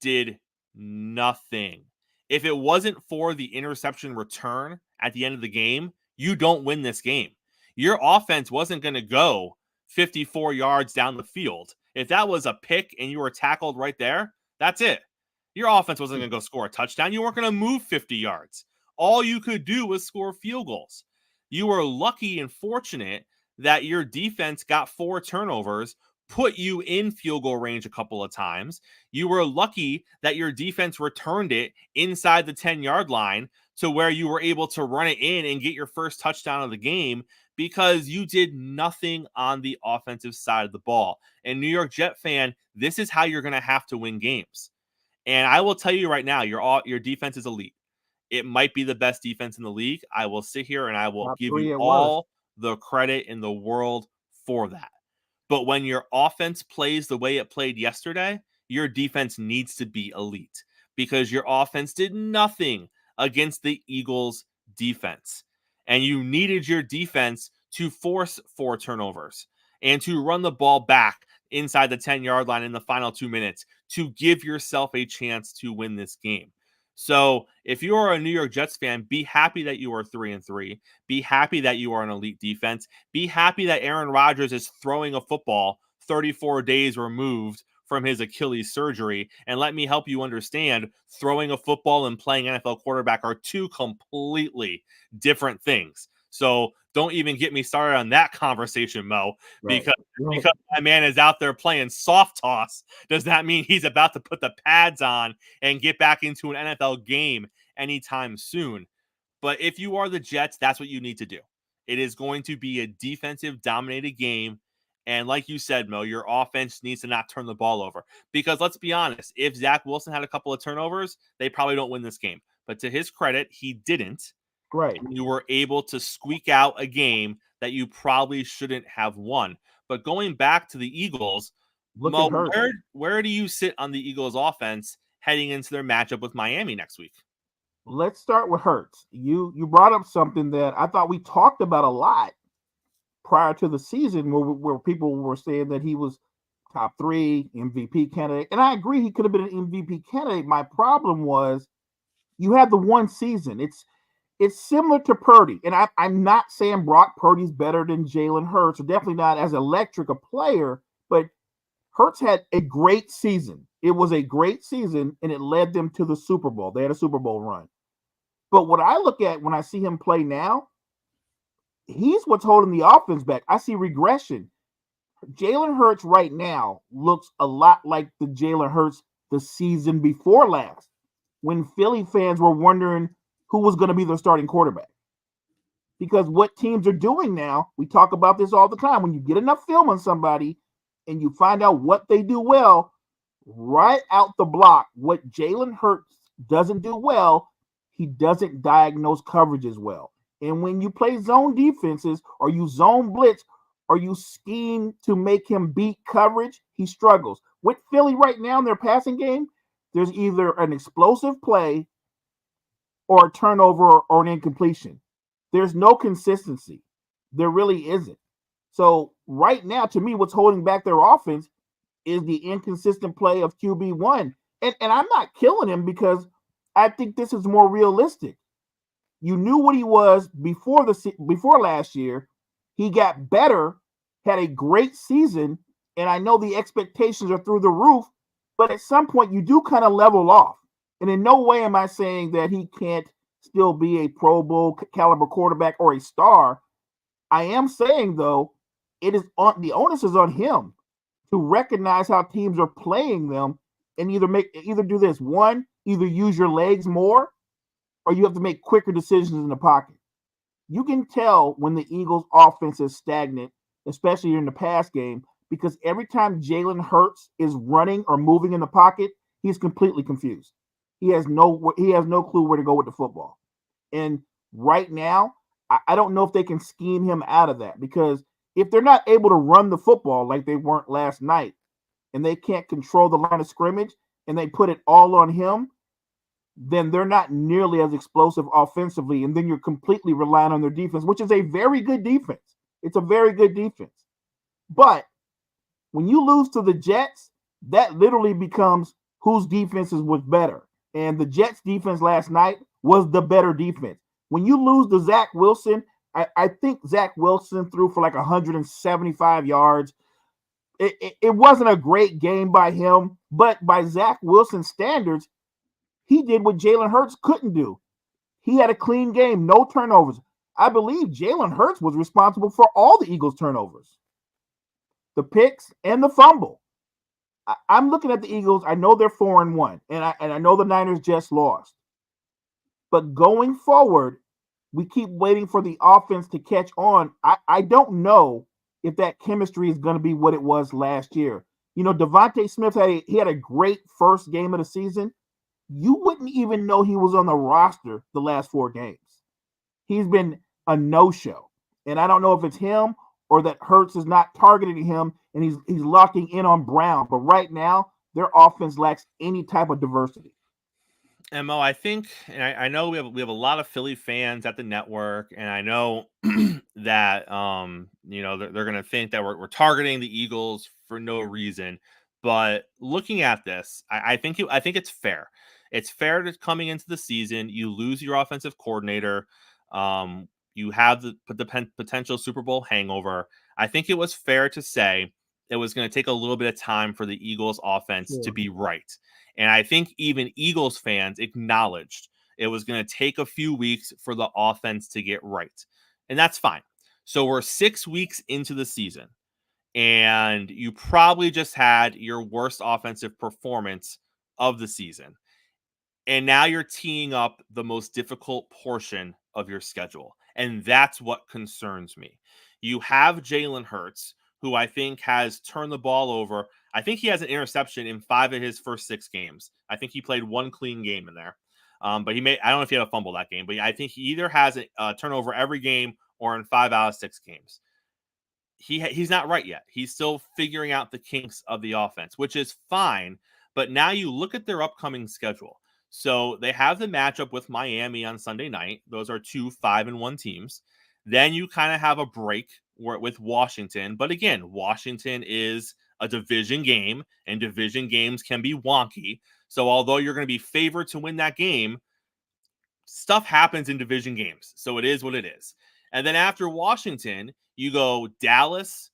did nothing. If it wasn't for the interception return at the end of the game, you don't win this game. Your offense wasn't going to go 54 yards down the field. If that was a pick and you were tackled right there, that's it. Your offense wasn't going to go score a touchdown. You weren't going to move 50 yards. All you could do was score field goals. You were lucky and fortunate that your defense got 4 turnovers, put you in field goal range a couple of times. You were lucky that your defense returned it inside the 10-yard line to where you were able to run it in and get your first touchdown of the game, because you did nothing on the offensive side of the ball. And New York Jet fan, this is how you're going to have to win games. And I will tell you right now, your defense is elite. It might be the best defense in the league. I will sit here and I will Top give 3 you at all the credit in the world for that. But when your offense plays the way it played yesterday, your defense needs to be elite, because your offense did nothing against the Eagles' defense. And you needed your defense to force 4 turnovers and to run the ball back inside the 10-yard line in the final 2 minutes to give yourself a chance to win this game. So if you are a New York Jets fan, be happy that you are 3-3. Be happy that you are an elite defense. Be happy that Aaron Rodgers is throwing a football 34 days removed from his Achilles surgery. And let me help you understand, throwing a football and playing NFL quarterback are 2 completely different things. So don't even get me started on that conversation, Mo, because my man is out there playing soft toss. Does that mean he's about to put the pads on and get back into an NFL game anytime soon? But if you are the Jets, that's what you need to do. It is going to be a defensive dominated game. And like you said, Mo, your offense needs to not turn the ball over. Because let's be honest, if Zach Wilson had a couple of turnovers, they probably don't win this game. But to his credit, he didn't. Right. And you were able to squeak out a game that you probably shouldn't have won. But going back to the Eagles, Mo, where do you sit on the Eagles offense heading into their matchup with Miami next week? Let's start with Hurts. You brought up something that I thought we talked about a lot prior to the season, where people were saying that he was top 3 MVP candidate. And I agree, he could have been an MVP candidate. My problem was you had the one season. It's similar to Purdy. And I'm not saying Brock Purdy's better than Jalen Hurts, or definitely not as electric a player, but Hurts had a great season. It was a great season, and it led them to the Super Bowl. They had a Super Bowl run. But what I look at when I see him play now, he's what's holding the offense back. I see regression. Jalen Hurts right now looks a lot like the Jalen Hurts the season before last, when Philly fans were wondering who was going to be their starting quarterback. Because what teams are doing now, we talk about this all the time, when you get enough film on somebody and you find out what they do well, right out the block, what Jalen Hurts doesn't do well, he doesn't diagnose coverages well. And when you play zone defenses, or you zone blitz, or you scheme to make him beat coverage, he struggles. With Philly right now in their passing game, there's either an explosive play or a turnover or an incompletion. There's no consistency. There really isn't. So right now, to me, what's holding back their offense is the inconsistent play of QB1. And I'm not killing him, because I think this is more realistic. You knew what he was before last year. He got better, had a great season, and I know the expectations are through the roof, but at some point you do kind of level off. And in no way am I saying that he can't still be a Pro Bowl caliber quarterback or a star. I am saying, though, the onus is on him to recognize how teams are playing them, and either do this. One, either use your legs more, or you have to make quicker decisions in the pocket. You can tell when the Eagles' offense is stagnant, especially in the pass game, because every time Jalen Hurts is running or moving in the pocket, he's completely confused. He has no clue where to go with the football. And right now, I don't know if they can scheme him out of that, because if they're not able to run the football like they weren't last night, and they can't control the line of scrimmage, and they put it all on him, then they're not nearly as explosive offensively, and then you're completely relying on their defense, which is a very good defense. It's a very good defense. But when you lose to the Jets, that literally becomes whose defenses was better. And the Jets defense last night was the better defense. When you lose to Zach Wilson, I think Zach Wilson threw for like 175 yards. It wasn't a great game by him, but by Zach Wilson's standards, he did what Jalen Hurts couldn't do. He had a clean game, no turnovers. I believe Jalen Hurts was responsible for all the Eagles' turnovers, the picks and the fumble. I'm looking at the Eagles. I know they're 4-1, and I know the Niners just lost. But going forward, we keep waiting for the offense to catch on. I don't know if that chemistry is going to be what it was last year. You know, Devontae Smith had a great first game of the season. You wouldn't even know he was on the roster the last 4 games. He's been a no-show. And I don't know if it's him or that Hurts is not targeting him and he's locking in on Brown. But right now, their offense lacks any type of diversity. And Mo, I think, and I know we have a lot of Philly fans at the network, and I know that they're going to think that we're targeting the Eagles for no reason. But looking at this, I think it's fair. It's fair to coming into the season, you lose your offensive coordinator, you have the potential Super Bowl hangover. I think it was fair to say it was going to take a little bit of time for the Eagles offense to be right. And I think even Eagles fans acknowledged it was going to take a few weeks for the offense to get right. And that's fine. So we're 6 weeks into the season, and you probably just had your worst offensive performance of the season. And now you're teeing up the most difficult portion of your schedule. And that's what concerns me. You have Jalen Hurts, who I think has turned the ball over. I think he has an interception in 5 of his first 6 games. I think he played 1 clean game in there. But I don't know if he had a fumble that game, but I think he either has a turnover every game or in 5 out of 6 games. He's not right yet. He's still figuring out the kinks of the offense, which is fine. But now you look at their upcoming schedule. So they have the matchup with Miami on Sunday night. Those are 2 5-1 teams. Then you kind of have a break with Washington. But again, Washington is a division game, and division games can be wonky. So although you're going to be favored to win that game, stuff happens in division games. So it is what it is. And then after Washington, you go Dallas,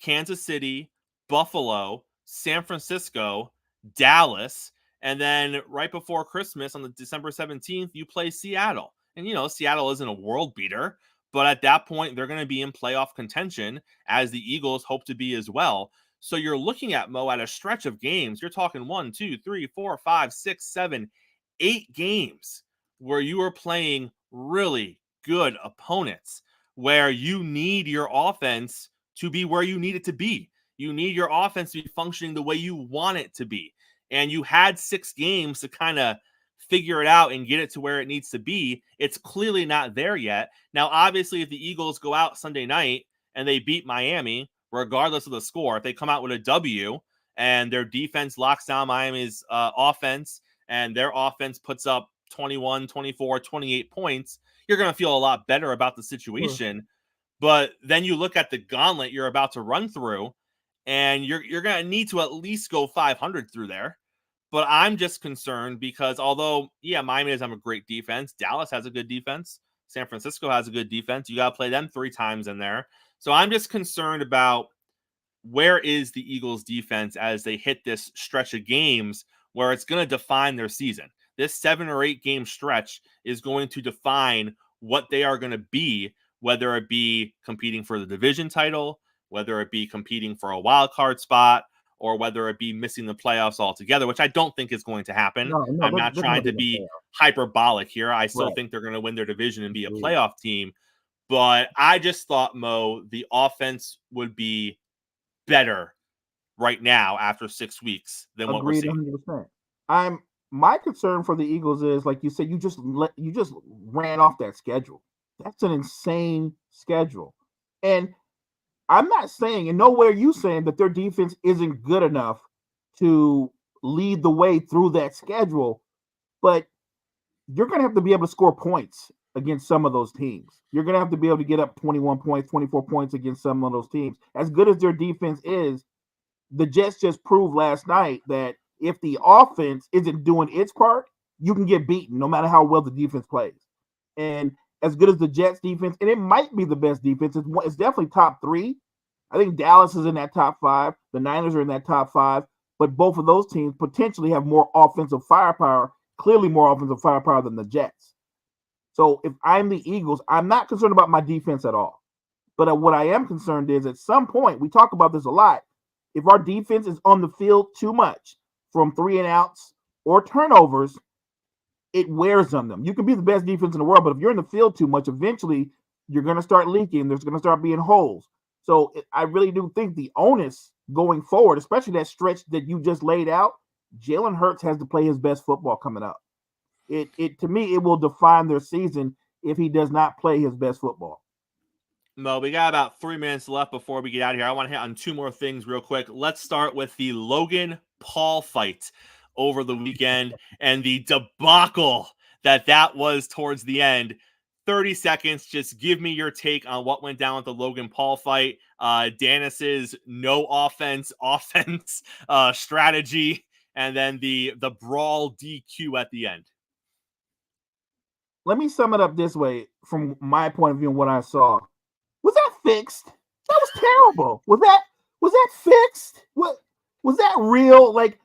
Kansas City, Buffalo, San Francisco, Dallas, and then right before Christmas on the December 17th, you play Seattle. And, Seattle isn't a world beater, but at that point, they're going to be in playoff contention, as the Eagles hope to be as well. So you're looking at, Mo, at a stretch of games. You're talking 1, 2, 3, 4, 5, 6, 7, 8 games where you are playing really good opponents, where you need your offense to be where you need it to be. You need your offense to be functioning the way you want it to be. And you had 6 games to kind of figure it out and get it to where it needs to be. It's clearly not there yet. Now, obviously, if the Eagles go out Sunday night and they beat Miami, regardless of the score, if they come out with a W and their defense locks down Miami's offense and their offense puts up 21, 24, 28 points, you're going to feel a lot better about the situation. Sure. But then you look at the gauntlet you're about to run through, and you're going to need to at least go 500 through there. But I'm just concerned because although, Miami doesn't have a great defense, Dallas has a good defense, San Francisco has a good defense. You got to play them 3 times in there. So I'm just concerned about where is the Eagles defense as they hit this stretch of games where it's going to define their season. This 7 or 8 game stretch is going to define what they are going to be, whether it be competing for the division title, whether it be competing for a wild card spot, or whether it be missing the playoffs altogether, which I don't think is going to happen. No, I'm not trying to be hyperbolic here. I still think they're going to win their division and be a playoff team. But I just thought, Mo, the offense would be better right now after 6 weeks than what we're seeing. 100%. My concern for the Eagles is, like you said, you just ran off that schedule. That's an insane schedule. And I'm not saying, and nowhere you saying that their defense isn't good enough to lead the way through that schedule, but you're going to have to be able to score points against some of those teams. You're going to have to be able to get up 21 points, 24 points against some of those teams. As good as their defense is, the Jets just proved last night that if the offense isn't doing its part, you can get beaten no matter how well the defense plays. And as good as the Jets defense, and it might be the best defense, it's definitely top 3. I think Dallas is in that top 5. The Niners are in that top 5. But both of those teams potentially have more offensive firepower, clearly more offensive firepower than the Jets. So if I'm the Eagles, I'm not concerned about my defense at all. But what I am concerned is at some point, we talk about this a lot, if our defense is on the field too much from 3-and-outs or turnovers, it wears on them. You can be the best defense in the world, but if you're in the field too much, eventually you're going to start leaking. There's going to start being holes. So I really do think the onus going forward, especially that stretch that you just laid out, Jalen Hurts has to play his best football coming up. It to me, it will define their season if he does not play his best football. Mo, we got about 3 minutes left before we get out of here. I want to hit on 2 more things real quick. Let's start with the Logan Paul fight over the weekend and the debacle that was towards the end. 30 seconds. Just give me your take on what went down with the Logan Paul fight. Danis's no offense strategy, and then the brawl DQ at the end. Let me sum it up this way from my point of view and what I saw. Was that fixed? That was terrible. Was that fixed? What was that real? Like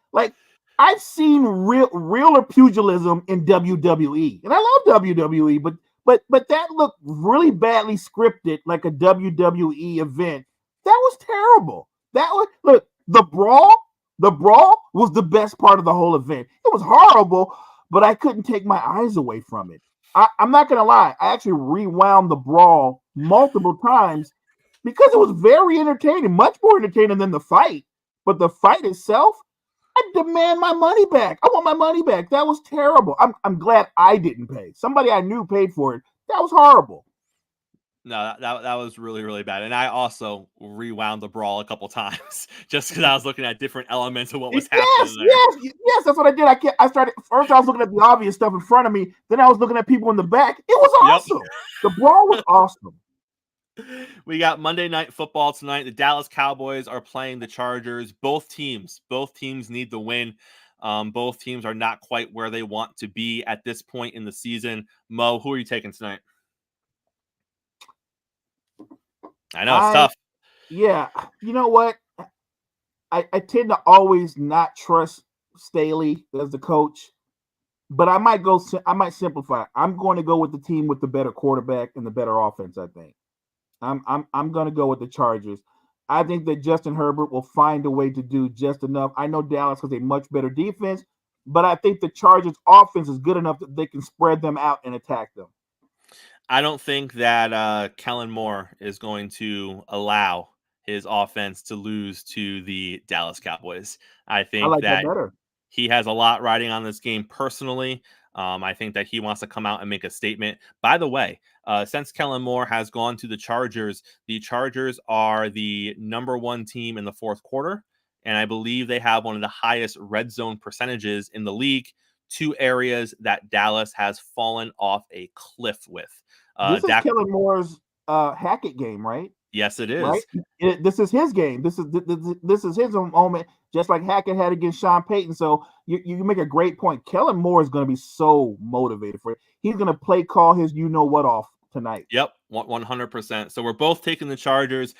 I've seen realer pugilism in WWE, and I love WWE, but that looked really badly scripted, like a WWE event. That was terrible. The brawl was the best part of the whole event. It was horrible, but I couldn't take my eyes away from it. I'm not gonna lie. I actually rewound the brawl multiple times because it was very entertaining, much more entertaining than the fight. But the fight itself, I demand my money back. I want my money back. That was terrible. I'm glad I didn't pay. Somebody I knew paid for it. That was horrible. No, that was really, really bad. And I also rewound the brawl a couple times just because I was looking at different elements of what was happening there. Yes, that's what I did. I started first. I was looking at the obvious stuff in front of me. Then I was looking at people in the back. It was awesome. The brawl was awesome. We got Monday Night Football tonight. The Dallas Cowboys are playing the Chargers. Both teams need the win. Both teams are not quite where they want to be at this point in the season. Mo, who are you taking tonight? I know it's tough. Yeah, you know what? I tend to always not trust Staley as the coach, but I might simplify. I'm going to go with the team with the better quarterback and the better offense. I think I'm going to go with the Chargers. I think that Justin Herbert will find a way to do just enough. I know Dallas has a much better defense, but I think the Chargers' offense is good enough that they can spread them out and attack them. I don't think that Kellen Moore is going to allow his offense to lose to the Dallas Cowboys. I think that better. He has a lot riding on this game personally. I think that he wants to come out and make a statement. By the way, since Kellen Moore has gone to the Chargers are the number 1 team in the fourth quarter, and I believe they have one of the highest red zone percentages in the league, 2 areas that Dallas has fallen off a cliff with. This is Kellen Moore's Hackett game, right? Yes, it is. Right? This is his game. This is his own moment, just like Hackett had against Sean Payton. So you make a great point. Kellen Moore is going to be so motivated for it. He's going to play call his you-know-what off tonight. Yep, 100%. So we're both taking the Chargers.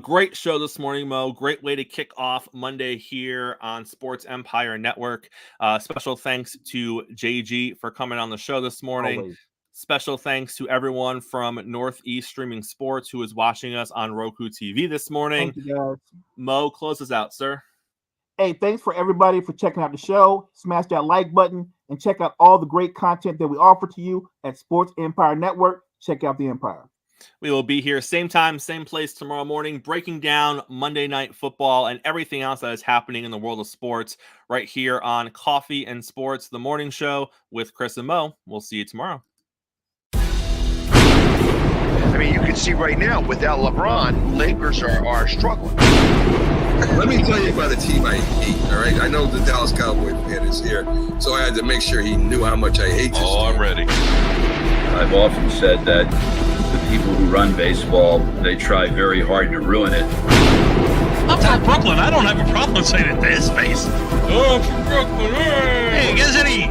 Great show this morning, Mo. Great way to kick off Monday here on Sports Empire Network. Special thanks to JG for coming on the show this morning. Always. Special thanks to everyone from Northeast Streaming Sports who is watching us on Roku TV this morning. Thank you, guys. Mo, close us out, sir. Hey, thanks for everybody for checking out the show. Smash that like button and check out all the great content that we offer to you at Sports Empire Network. Check out the Empire. We will be here same time, same place tomorrow morning, breaking down Monday Night Football and everything else that is happening in the world of sports right here on Coffee and Sports, the morning show with Chris and Mo. We'll see you tomorrow. I mean, you can see right now, without LeBron, Lakers are struggling. Let me tell you about a team I hate, all right? I know the Dallas Cowboy fan is here, so I had to make sure he knew how much I hate this team. I'm ready. I've often said that the people who run baseball, they try very hard to ruin it. I'm from Brooklyn. I don't have a problem saying it to his face. Oh, I'm from Brooklyn. Hey, you guys any